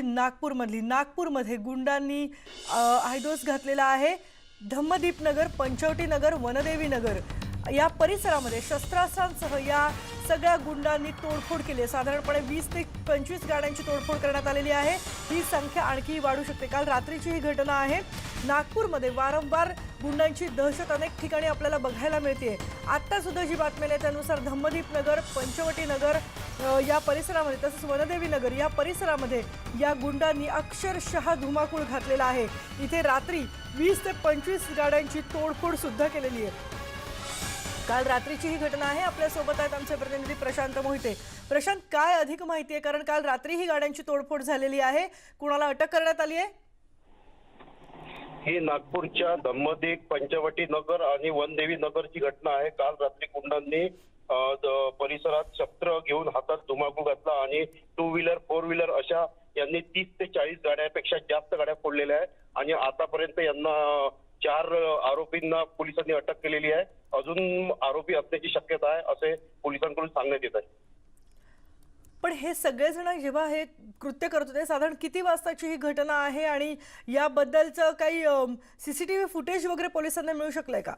नागपूरमध्ये गुंडांनी आयदोस घातलेला आहे। धम्मदीप नगर, पंचवटी नगर, वनदेवी नगर या परिसरामध्ये शस्त्रास्त्रांसह या सगळ्या गुंडांनी तोडफोड केली आहे। साधारणपणे 20 ते 25 गाड्यांची तोडफोड करण्यात आलेली आहे। ही संख्या आणखी वाढू शकते। काल रात्रीची ही घटना आहे। नागपूरमध्ये वारंवार गुंडांची दहशत अनेक ठिकाणी आपल्याला बघायला मिळते। आता सुद्धा जी बातमी आहे त्यानुसार धम्मदीप नगर, पंचवटी नगर या परिसरामध्ये तसेच वनदेवी नगर या परिसरामध्ये या गुंडांनी अक्षरशः धुमाकूळ घातलेला आहे। इथे रात्री 20 ते 25 गाड्यांची तोडफोड सुद्धा केलेली आहे। काल रात्रीची ही घटना आहे। आपल्या सोबत आहेत आमचे प्रतिनिधी प्रशांत मोहिते। प्रशांत, काय अधिक माहिती आहे? कारण काल रात्री ही गाड्यांची तोडफोड झालेली आहे। कुणाला अटक करण्यात आली आहे? ही नागपूरच्या धम्मदीप, पंचवटी नगर आणि वनदेवी नगरची घटना आहे। काल रात्री गुंडांनी परिसरात शस्त्र घेऊन हातात धुमाकूळ घातला आणि 2 व्हीलर 4 व्हीलर अशा यांनी 30 ते 40 गाड्यांपेक्षा जास्त गाड्या फोडलेल्या आहेत आणि आतापर्यंत यांना 4 आरोपींना पोलिसांनी अटक केलेली आहे। अजून आरोपी असण्याची शक्यता आहे असे पोलिसांकडून सांगण्यात येत आहे। पण हे सगळेजण जेव्हा हे कृत्य करत होते, साधारण किती वाजताची ही घटना आहे आणि याबद्दलचं काही सीसीटीव्ही फुटेज वगैरे पोलिसांना मिळू शकलंय का?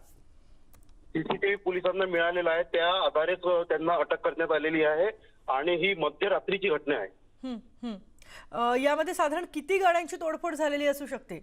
सीसीटीव्ही पोलिसांना मिळालेला आहे, त्या आधारेच त्यांना अटक करण्यात आलेली आहे आणि ही मध्यरात्रीची घटना आहे। यामध्ये साधारण किती गाड्यांची तोडफोड झालेली असू शकते?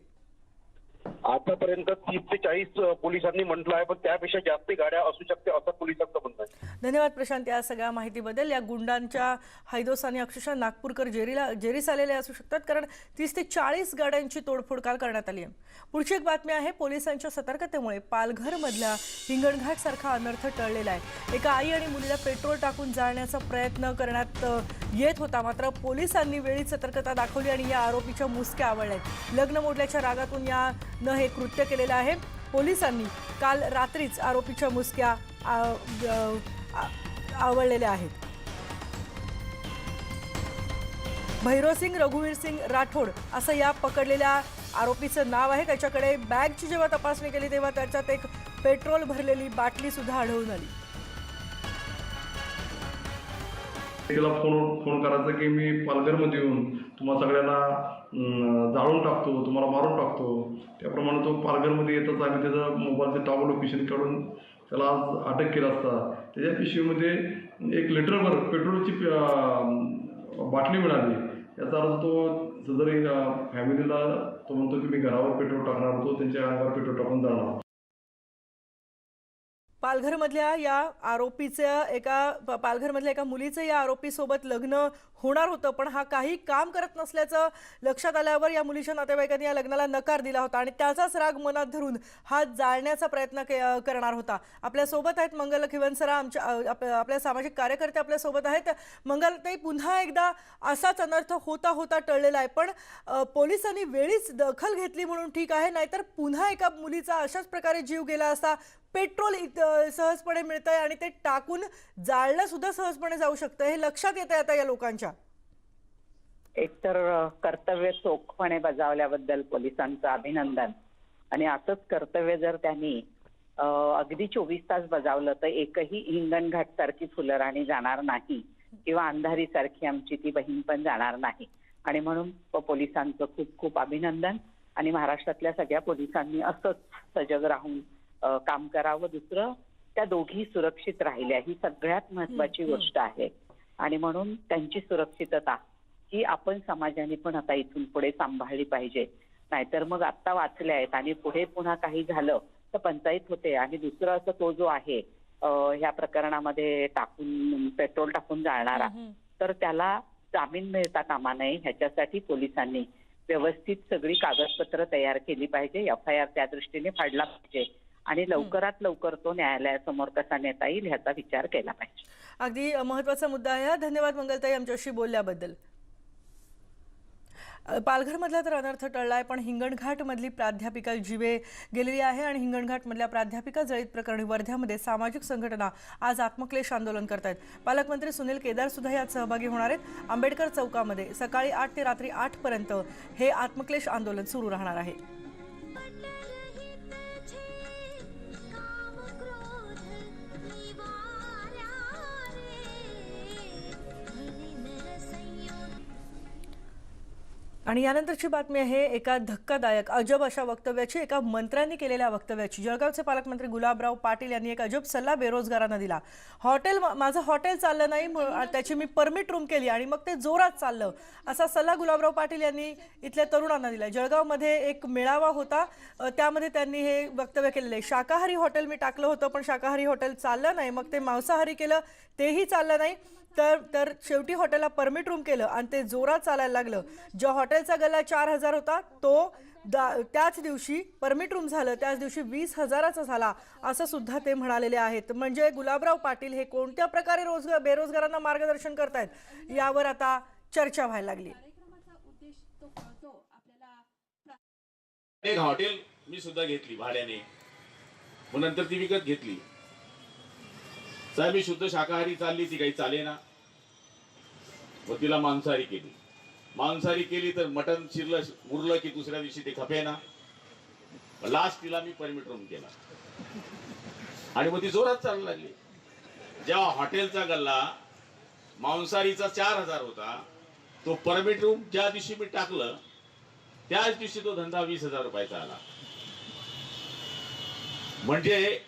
आतापर्यंत 30 ते 40 पोलिसांनी म्हटलं आहे, पण त्यापेक्षा जास्त गाड्या असू शकते असं पोलिसांचं म्हणणं आहे। धन्यवाद प्रशांत या सगळ्या माहितीबद्दल। या गुंडांच्या हैदोसाने अक्षरशः नागपूरकर जेरीस आलेले असू शकतात, कारण 30 ते 40 गाड्यांची तोडफोड काल करण्यात आली आहे। पुढची एक बातमी आहे। पोलिसांच्या सतर्कतेमुळे पालघर मधल्या हिंगणघाट सारखा अनर्थ टळलेला आहे। एका आई आणि मुलीला पेट्रोल टाकून जाळण्याचा प्रयत्न करण्यात येत होता, मात्र पोलिसांनी वेळीच सतर्कता दाखवली आणि या आरोपीच्या मुसक्या आवळल्यात। लग्न मोडल्याच्या रागातून यानं हे कृत्य केलेलं आहे। पोलिसांनी काल रात्रीच आरोपीच्या मुसक्या आवळलेल्या आहेत। भैरोसिंग रघुवीर सिंग राठोड असं या पकडलेल्या आरोपीचं नाव आहे। त्याच्याकडे बॅगची जेव्हा तपासणी केली तेव्हा त्याच्यात एक पेट्रोल भरलेली बाटली सुद्धा आढळून आली। तिला फोन करायचा की मी पालघरमध्ये येऊन तुम्हा सगळ्यांना जाळून टाकतो, तुम्हाला मारून टाकतो। त्याप्रमाणे तो पालघरमध्ये येतच आम्ही त्याचा मोबाईलचे टॉवर लोकेशन काढून त्याला आज अटक केला असता। त्याच्या पिशवीमध्ये 1 लिटरभर पेट्रोलची बाटली मिळाली। याचा अर्थ तो जरी फॅमिलीला तो म्हणतो की मी घरावर पेट्रोल टाकणार होतो, त्यांच्या अंगावर पेट्रोल टाकून जाणार। पालघरमधल्या एका मुलीचं या आरोपीसोबत लग्न होणार होतं, पण हा काही काम करत नसल्याचं लक्षात आल्यावर या मुलीच्या नातेवाईकांनी या लग्नाला नकार दिला होता आणि त्याचाच राग मनात धरून हा जाळण्याचा प्रयत्न करणार होता। आपल्या सोबत आहेत मंगल खिवनसरा, आपल्या सामाजिक कार्यकर्ते आपल्या सोबत आहेत। मंगलताई, पुन्हा एकदा असाच अनर्थ होता टळलेला आहे, पण पोलिसांनी वेळीच दखल घेतली म्हणून ठीक आहे, नाहीतर पुन्हा एका मुलीचा अशाच प्रकारे जीव गेला असता। पेट्रोल सहजपणे मिळतंय आणि ते टाकून जाळलं सुद्धा सहजपणे जाऊ शकतं, हे लक्षात येतंय आता या लोकांच्या। एकतर कर्तव्य चोखपणे बजावल्याबद्दल पोलिसांचं अभिनंदन, आणि असंच कर्तव्य जर त्यांनी अगदी 24 तास बजावलं तर एकही हिंगणघाट सारखी फुलराणी जाणार नाही किंवा अंधारी सारखी आमची ती बहीण पण जाणार नाही। आणि म्हणून पोलिसांचं खूप खूप अभिनंदन, आणि महाराष्ट्रातल्या सगळ्या पोलिसांनी असंच सजग राहून काम करावं। दुसरं, त्या दोघी सुरक्षित राहिल्या ही सगळ्यात महत्वाची गोष्ट आहे, आणि म्हणून त्यांची सुरक्षितता ही आपण समाजाने पण आता इथून पुढे सांभाळली पाहिजे। नाहीतर मग आता वाचल्या आहेत आणि पुढे पुन्हा काही झालं तर पंचायत होते। आणि दुसरं असं तो जो आहे ह्या प्रकरणामध्ये पेट्रोल टाकून जाळणारा, तर त्याला जामीन मिळता कामा नये। ह्याच्यासाठी पोलिसांनी व्यवस्थित सगळी कागदपत्र तयार केली पाहिजे, FIR त्या दृष्टीने फाडला पाहिजे आणि लवकरात लवकर तो न्यायालयासमोर कसा नेता येईल ह्याचा विचार केला पाहिजे। अगदी महत्त्वाचा मुद्दा आहे। धन्यवाद मंगलताई आमच्याशी बोलल्याबद्दल। पालघरमधला तर अनर्थ टळलाय, पण हिंगणघाटमधली प्राध्यापिका जीवे गेलेली आहे आणि हिंगणघाटमधल्या प्राध्यापिका जळीत प्रकरणी वर्ध्यामध्ये सामाजिक संघटना आज आत्मक्लेश आंदोलन करतायत। पालकमंत्री सुनील केदार सुद्धा यात सहभागी होणार आहेत। आंबेडकर चौकामध्ये सकाळी 8 ते रात्री 8 पर्यंत हे आत्मक्लेश आंदोलन सुरू राहणार आहे। आणि यानंतरची बातमी आहे एका धक्कादायक अजब अशा वक्तव्याची, एका मंत्र्यांनी केलेल्या वक्तव्याची। जळगावचे पालकमंत्री गुलाबराव पाटील यांनी एक अजब सल्ला बेरोजगारांना दिला। माझं हॉटेल चाललं नाही, त्याची मी परमिट रूम केली आणि मग ते जोरात चाललं, असा सल्ला गुलाबराव पाटील यांनी इथल्या तरुणांना दिला। जळगावमध्ये एक मेळावा होता, त्यामध्ये त्यांनी हे वक्तव्य केलेले। शाकाहारी हॉटेल मी टाकलं होतं, पण शाकाहारी हॉटेल चाललं नाही, मग ते मांसाहारी केलं, तेही चाललं नाही, तर शेवटी हॉटेलला परमिट रूम केलं आणि ते जोरात चालायला लागलं। जो हॉटेलचा गल्ला 4,000 होता तो त्याच दिवशी परमिट रूम झालं, त्याच दिवशी 20,000चा झाला, असं सुद्धा ते म्हणालेले आहेत। म्हणजे गुलाबराव पाटील हे कोणत्या प्रकारे बेरोजगारांना मार्गदर्शन करतायत, यावर आता चर्चा व्हायला लागली। एक हॉटेल मी सुद्धा घेतली भाड्याने, मग नंतर ती विकत घेतली। साहेब मी शुद्ध शाकाहारी चालली, ती काही चालेना, मग तिला मांसाहारी केली तर मटन शिरलं उरलं की दुसऱ्या दिवशी ते खपेना, लास्ट तिला मी परमिट रूम केला आणि मग ती जोरात चालू लागली। जेव्हा हॉटेलचा गल्ला मांसाहारीचा 4,000 होता, तो परमिट रूम ज्या दिवशी मी टाकलं त्याच दिवशी तो धंदा 20,000 रुपयाचा आला। म्हणजे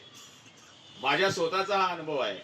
माझ्या स्वतःचा हा अनुभव आहे।